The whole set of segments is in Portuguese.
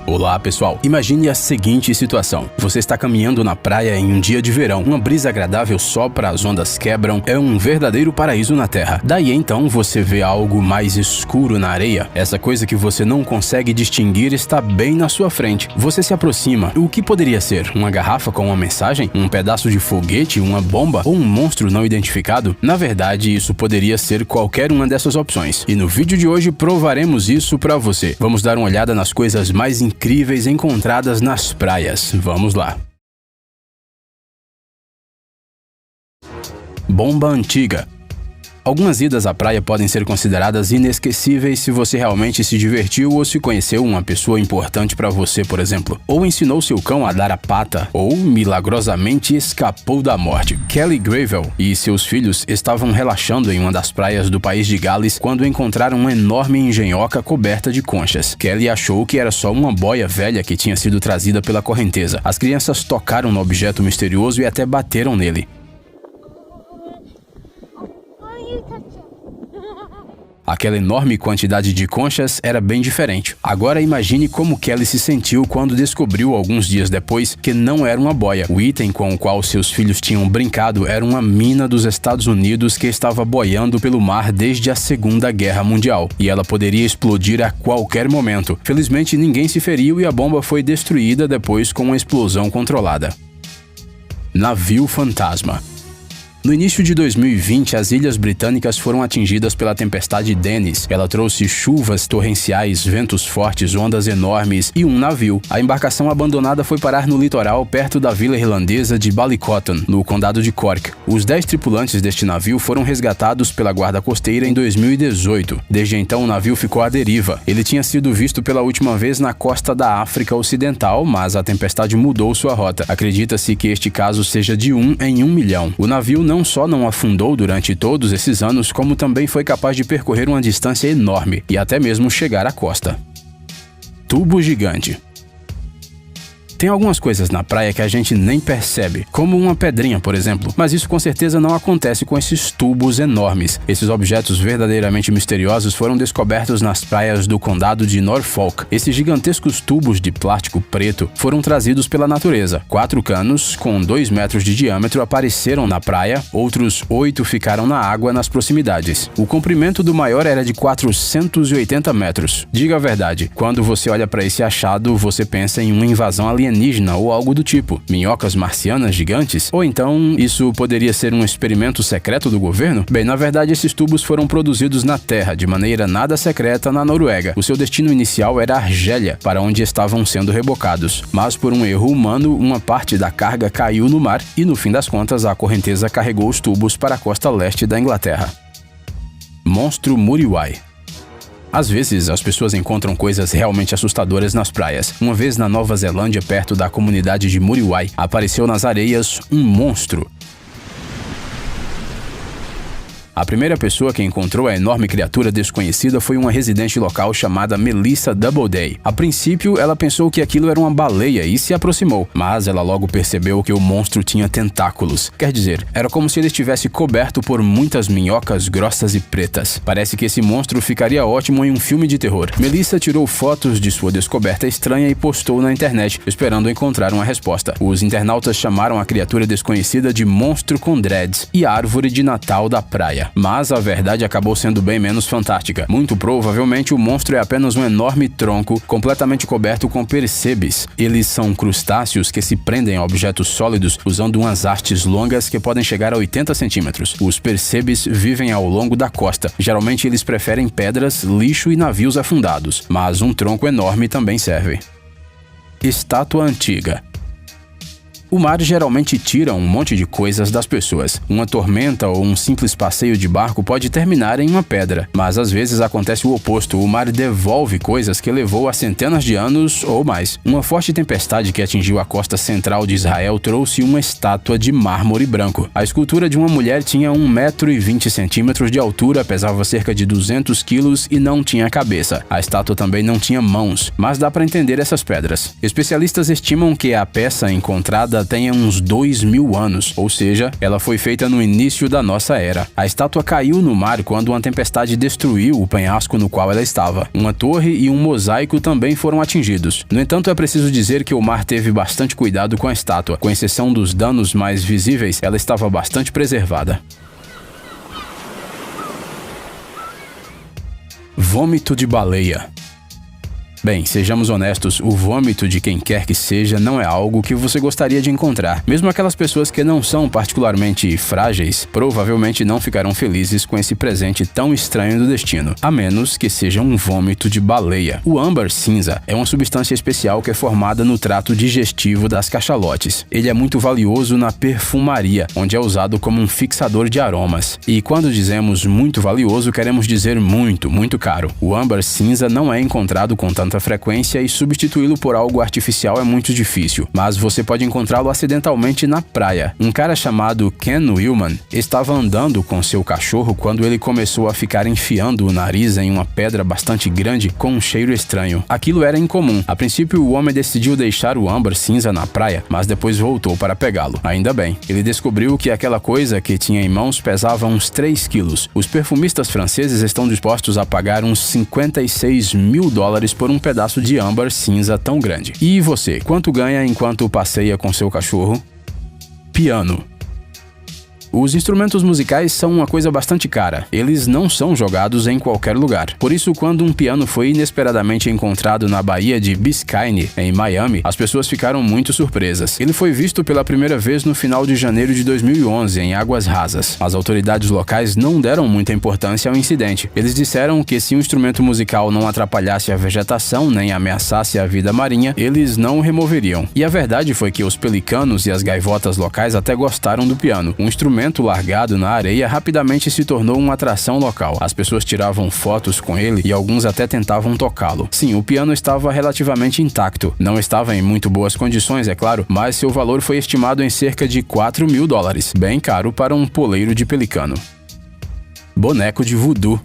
Olá pessoal, imagine a seguinte situação. Você está caminhando na praia em um dia de verão, uma brisa agradável sopra, as ondas quebram, é um verdadeiro paraíso na terra. Daí então você vê algo mais escuro na areia. Essa coisa que você não consegue distinguir está bem na sua frente. Você se aproxima. O que poderia ser? Uma garrafa com uma mensagem? Um pedaço de foguete? Uma bomba? Ou um monstro não identificado? Na verdade, isso poderia ser qualquer uma dessas opções. E no vídeo de hoje provaremos isso para você. Vamos dar uma olhada nas coisas mais incríveis encontradas nas praias. Vamos lá. Bomba antiga. Algumas idas à praia podem ser consideradas inesquecíveis se você realmente se divertiu ou se conheceu uma pessoa importante para você, por exemplo, ou ensinou seu cão a dar a pata, ou milagrosamente escapou da morte. Kelly Gravel e seus filhos estavam relaxando em uma das praias do país de Gales quando encontraram uma enorme engenhoca coberta de conchas. Kelly achou que era só uma boia velha que tinha sido trazida pela correnteza. As crianças tocaram no objeto misterioso e até bateram nele. Aquela enorme quantidade de conchas era bem diferente. Agora imagine como Kelly se sentiu quando descobriu alguns dias depois que não era uma boia. O item com o qual seus filhos tinham brincado era uma mina dos Estados Unidos que estava boiando pelo mar desde a Segunda Guerra Mundial. E ela poderia explodir a qualquer momento. Felizmente ninguém se feriu e a bomba foi destruída depois com uma explosão controlada. Navio fantasma. No início de 2020, as Ilhas Britânicas foram atingidas pela tempestade Dennis. Ela trouxe chuvas torrenciais, ventos fortes, ondas enormes e um navio. A embarcação abandonada foi parar no litoral perto da vila irlandesa de Ballycotton, no condado de Cork. Os 10 tripulantes deste navio foram resgatados pela guarda costeira em 2018. Desde então, o navio ficou à deriva. Ele tinha sido visto pela última vez na costa da África Ocidental, mas a tempestade mudou sua rota. Acredita-se que este caso seja de 1 em 1 milhão. O navio não só não afundou durante todos esses anos, como também foi capaz de percorrer uma distância enorme e até mesmo chegar à costa. Tubo gigante. Tem algumas coisas na praia que a gente nem percebe, como uma pedrinha, por exemplo, mas isso com certeza não acontece com esses tubos enormes. Esses objetos verdadeiramente misteriosos foram descobertos nas praias do condado de Norfolk. Esses gigantescos tubos de plástico preto foram trazidos pela natureza. 4 canos com 2 metros de diâmetro apareceram na praia, outros 8 ficaram na água nas proximidades. O comprimento do maior era de 480 metros. Diga a verdade, quando você olha para esse achado, você pensa em uma invasão alienígena ou algo do tipo, minhocas marcianas gigantes? Ou então, isso poderia ser um experimento secreto do governo? Bem, na verdade, esses tubos foram produzidos na Terra, de maneira nada secreta na Noruega. O seu destino inicial era Argélia, para onde estavam sendo rebocados. Mas por um erro humano, uma parte da carga caiu no mar e, no fim das contas, a correnteza carregou os tubos para a costa leste da Inglaterra. Monstro Muriwai. Às vezes, as pessoas encontram coisas realmente assustadoras nas praias. Uma vez na Nova Zelândia, perto da comunidade de Muriwai, apareceu nas areias um monstro. A primeira pessoa que encontrou a enorme criatura desconhecida foi uma residente local chamada Melissa Doubleday. A princípio, ela pensou que aquilo era uma baleia e se aproximou, mas ela logo percebeu que o monstro tinha tentáculos. Quer dizer, era como se ele estivesse coberto por muitas minhocas grossas e pretas. Parece que esse monstro ficaria ótimo em um filme de terror. Melissa tirou fotos de sua descoberta estranha e postou na internet, esperando encontrar uma resposta. Os internautas chamaram a criatura desconhecida de monstro com dreads e árvore de Natal da praia. Mas a verdade acabou sendo bem menos fantástica. Muito provavelmente o monstro é apenas um enorme tronco completamente coberto com percebes. Eles são crustáceos que se prendem a objetos sólidos usando umas hastes longas que podem chegar a 80 centímetros. Os percebes vivem ao longo da costa. Geralmente eles preferem pedras, lixo e navios afundados. Mas um tronco enorme também serve. Estátua antiga. O mar geralmente tira um monte de coisas das pessoas. Uma tormenta ou um simples passeio de barco pode terminar em uma pedra, mas às vezes acontece o oposto. O mar devolve coisas que levou há centenas de anos ou mais. Uma forte tempestade que atingiu a costa central de Israel trouxe uma estátua de mármore branco. A escultura de uma mulher tinha 1,20 m de altura, pesava cerca de 200 quilos e não tinha cabeça. A estátua também não tinha mãos, mas dá para entender essas pedras. Especialistas estimam que a peça encontrada estátua tenha uns 2.000 anos, ou seja, ela foi feita no início da nossa era. A estátua caiu no mar quando uma tempestade destruiu o penhasco no qual ela estava. Uma torre e um mosaico também foram atingidos. No entanto, é preciso dizer que o mar teve bastante cuidado com a estátua. Com exceção dos danos mais visíveis, ela estava bastante preservada. Vômito de baleia. Bem, sejamos honestos, o vômito de quem quer que seja não é algo que você gostaria de encontrar. Mesmo aquelas pessoas que não são particularmente frágeis, provavelmente não ficarão felizes com esse presente tão estranho do destino, a menos que seja um vômito de baleia. O âmbar cinza é uma substância especial que é formada no trato digestivo das cachalotes. Ele é muito valioso na perfumaria, onde é usado como um fixador de aromas. E quando dizemos muito valioso, queremos dizer muito, muito caro. O âmbar cinza não é encontrado com tanta frequência e substituí-lo por algo artificial é muito difícil, mas você pode encontrá-lo acidentalmente na praia. Um cara chamado Ken Willman estava andando com seu cachorro quando ele começou a ficar enfiando o nariz em uma pedra bastante grande com um cheiro estranho. Aquilo era incomum. A princípio, o homem decidiu deixar o âmbar cinza na praia, mas depois voltou para pegá-lo. Ainda bem. Ele descobriu que aquela coisa que tinha em mãos pesava uns 3 quilos. Os perfumistas franceses estão dispostos a pagar uns $56.000 por um pedaço de âmbar cinza tão grande. E você, quanto ganha enquanto passeia com seu cachorro? Piano. Os instrumentos musicais são uma coisa bastante cara. Eles não são jogados em qualquer lugar. Por isso, quando um piano foi inesperadamente encontrado na Baía de Biscayne, em Miami, as pessoas ficaram muito surpresas. Ele foi visto pela primeira vez no final de janeiro de 2011, em águas rasas. As autoridades locais não deram muita importância ao incidente. Eles disseram que se um instrumento musical não atrapalhasse a vegetação nem ameaçasse a vida marinha, eles não o removeriam. E a verdade foi que os pelicanos e as gaivotas locais até gostaram do piano. Um instrumento largado na areia rapidamente se tornou uma atração local. As pessoas tiravam fotos com ele e alguns até tentavam tocá-lo. Sim, o piano estava relativamente intacto. Não estava em muito boas condições, é claro, mas seu valor foi estimado em cerca de $4.000. Bem caro para um poleiro de pelicano. Boneco de voodoo.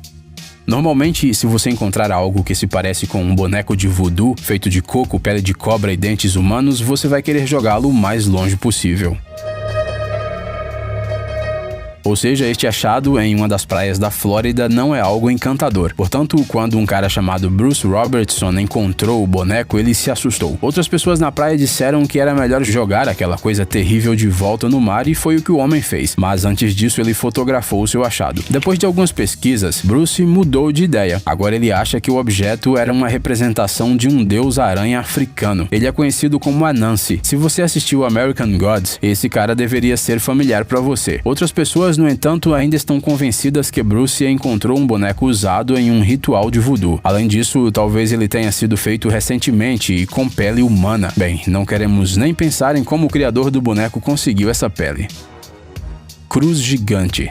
Normalmente, se você encontrar algo que se parece com um boneco de voodoo, feito de coco, pele de cobra e dentes humanos, você vai querer jogá-lo o mais longe possível. Ou seja, este achado em uma das praias da Flórida não é algo encantador. Portanto, quando um cara chamado Bruce Robertson encontrou o boneco, ele se assustou. Outras pessoas na praia disseram que era melhor jogar aquela coisa terrível de volta no mar e foi o que o homem fez. Mas antes disso, ele fotografou o seu achado. Depois de algumas pesquisas, Bruce mudou de ideia. Agora ele acha que o objeto era uma representação de um deus-aranha africano. Ele é conhecido como Anansi. Se você assistiu American Gods, esse cara deveria ser familiar para você. Outras pessoas, no entanto, ainda estão convencidas que Bruce encontrou um boneco usado em um ritual de voodoo. Além disso, talvez ele tenha sido feito recentemente e com pele humana. Bem, não queremos nem pensar em como o criador do boneco conseguiu essa pele. Cruz gigante.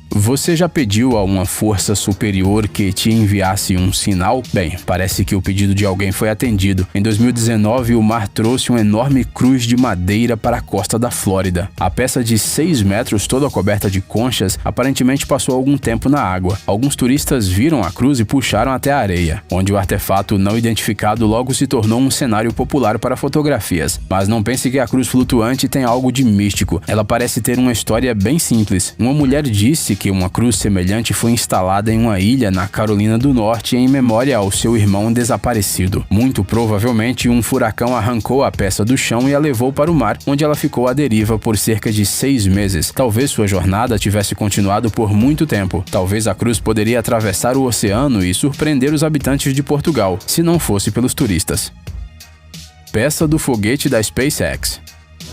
Você já pediu a uma força superior que te enviasse um sinal? Bem, parece que o pedido de alguém foi atendido. Em 2019, o mar trouxe uma enorme cruz de madeira para a costa da Flórida. A peça de 6 metros, toda coberta de conchas, aparentemente passou algum tempo na água. Alguns turistas viram a cruz e puxaram até a areia, onde o artefato não identificado logo se tornou um cenário popular para fotografias. Mas não pense que a cruz flutuante tem algo de místico. Ela parece ter uma história bem simples. Uma mulher disse que uma cruz semelhante foi instalada em uma ilha na Carolina do Norte em memória ao seu irmão desaparecido. Muito provavelmente, um furacão arrancou a peça do chão e a levou para o mar, onde ela ficou à deriva por cerca de 6 meses. Talvez sua jornada tivesse continuado por muito tempo. Talvez a cruz poderia atravessar o oceano e surpreender os habitantes de Portugal, se não fosse pelos turistas. Peça do foguete da SpaceX.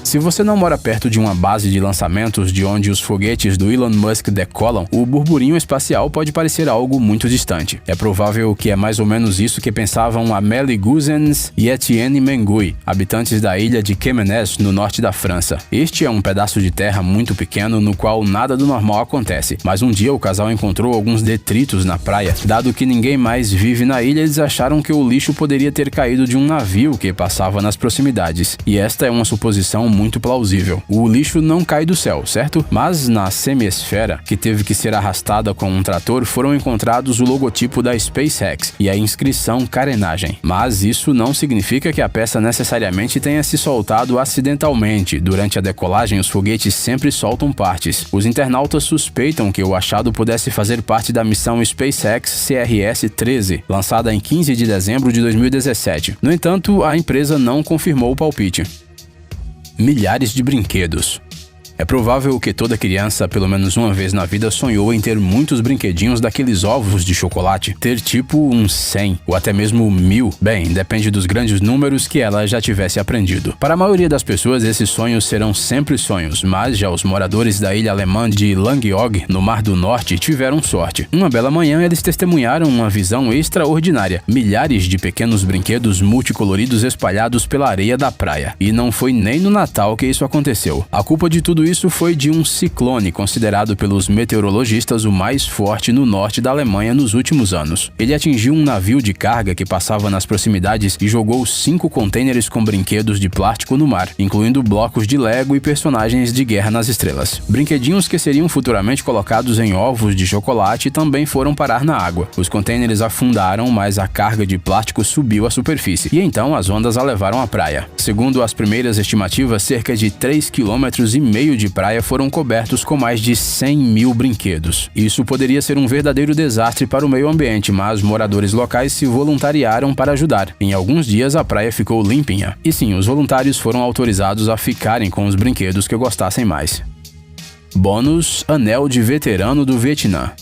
Se você não mora perto de uma base de lançamentos de onde os foguetes do Elon Musk decolam, o burburinho espacial pode parecer algo muito distante. É provável que é mais ou menos isso que pensavam Amélie Guzens e Etienne Mengui, habitantes da ilha de Kemenes, no norte da França. Este é um pedaço de terra muito pequeno no qual nada do normal acontece, mas um dia o casal encontrou alguns detritos na praia. Dado que ninguém mais vive na ilha, eles acharam que o lixo poderia ter caído de um navio que passava nas proximidades. E esta é uma suposição muito plausível. O lixo não cai do céu, certo? Mas na semi-esfera, que teve que ser arrastada com um trator, foram encontrados o logotipo da SpaceX e a inscrição carenagem. Mas isso não significa que a peça necessariamente tenha se soltado acidentalmente. Durante a decolagem, os foguetes sempre soltam partes. Os internautas suspeitam que o achado pudesse fazer parte da missão SpaceX CRS-13, lançada em 15 de dezembro de 2017. No entanto, a empresa não confirmou o palpite. Milhares de brinquedos. É provável que toda criança, pelo menos uma vez na vida, sonhou em ter muitos brinquedinhos daqueles ovos de chocolate. Ter tipo uns 100 ou até mesmo 1000. Bem, depende dos grandes números que ela já tivesse aprendido. Para a maioria das pessoas, esses sonhos serão sempre sonhos, mas já os moradores da ilha alemã de Langeoog, no Mar do Norte, tiveram sorte. Uma bela manhã, eles testemunharam uma visão extraordinária. Milhares de pequenos brinquedos multicoloridos espalhados pela areia da praia. E não foi nem no Natal que isso aconteceu. A culpa de tudo isso foi de um ciclone considerado pelos meteorologistas o mais forte no norte da Alemanha nos últimos anos. Ele atingiu um navio de carga que passava nas proximidades e jogou 5 contêineres com brinquedos de plástico no mar, incluindo blocos de Lego e personagens de Guerra nas Estrelas. Brinquedinhos que seriam futuramente colocados em ovos de chocolate também foram parar na água. Os contêineres afundaram, mas a carga de plástico subiu à superfície, e então as ondas a levaram à praia. Segundo as primeiras estimativas, cerca de 3,5 km de praia foram cobertos com mais de 100 mil brinquedos. Isso poderia ser um verdadeiro desastre para o meio ambiente, mas moradores locais se voluntariaram para ajudar. Em alguns dias, a praia ficou limpinha. E sim, os voluntários foram autorizados a ficarem com os brinquedos que gostassem mais. Bônus: Anel de Veterano do Vietnã.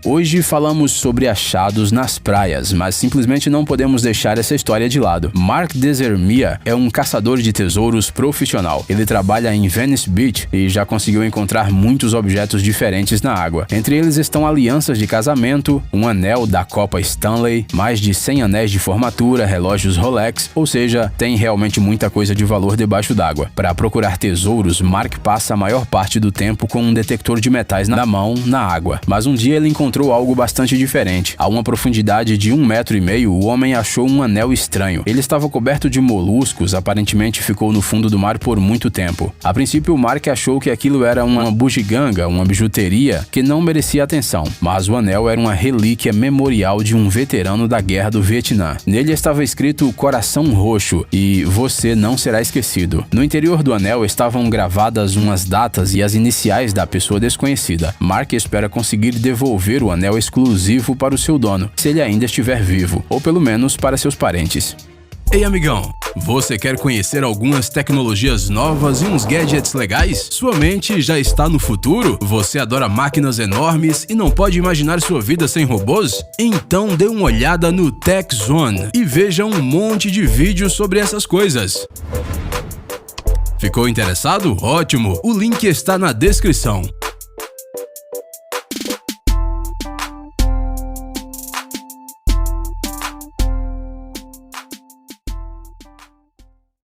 Hoje falamos sobre achados nas praias, mas simplesmente não podemos deixar essa história de lado. Mark Desermia é um caçador de tesouros profissional. Ele trabalha em Venice Beach e já conseguiu encontrar muitos objetos diferentes na água. Entre eles estão alianças de casamento, um anel da Copa Stanley, mais de 100 anéis de formatura, relógios Rolex, ou seja, tem realmente muita coisa de valor debaixo d'água. Para procurar tesouros, Mark passa a maior parte do tempo com um detector de metais na mão, na água. Mas um dia ele encontrou algo bastante diferente. A uma profundidade de 1,5 m, o homem achou um anel estranho. Ele estava coberto de moluscos, aparentemente ficou no fundo do mar por muito tempo. A princípio, Mark achou que aquilo era uma bugiganga, uma bijuteria que não merecia atenção, mas o anel era uma relíquia memorial de um veterano da Guerra do Vietnã. Nele estava escrito Coração Roxo e Você Não Será Esquecido. No interior do anel estavam gravadas umas datas e as iniciais da pessoa desconhecida. Mark espera conseguir devolver o anel exclusivo para o seu dono, se ele ainda estiver vivo, ou pelo menos para seus parentes. Ei, amigão! Você quer conhecer algumas tecnologias novas e uns gadgets legais? Sua mente já está no futuro? Você adora máquinas enormes e não pode imaginar sua vida sem robôs? Então dê uma olhada no Tech Zone e veja um monte de vídeos sobre essas coisas. Ficou interessado? Ótimo! O link está na descrição.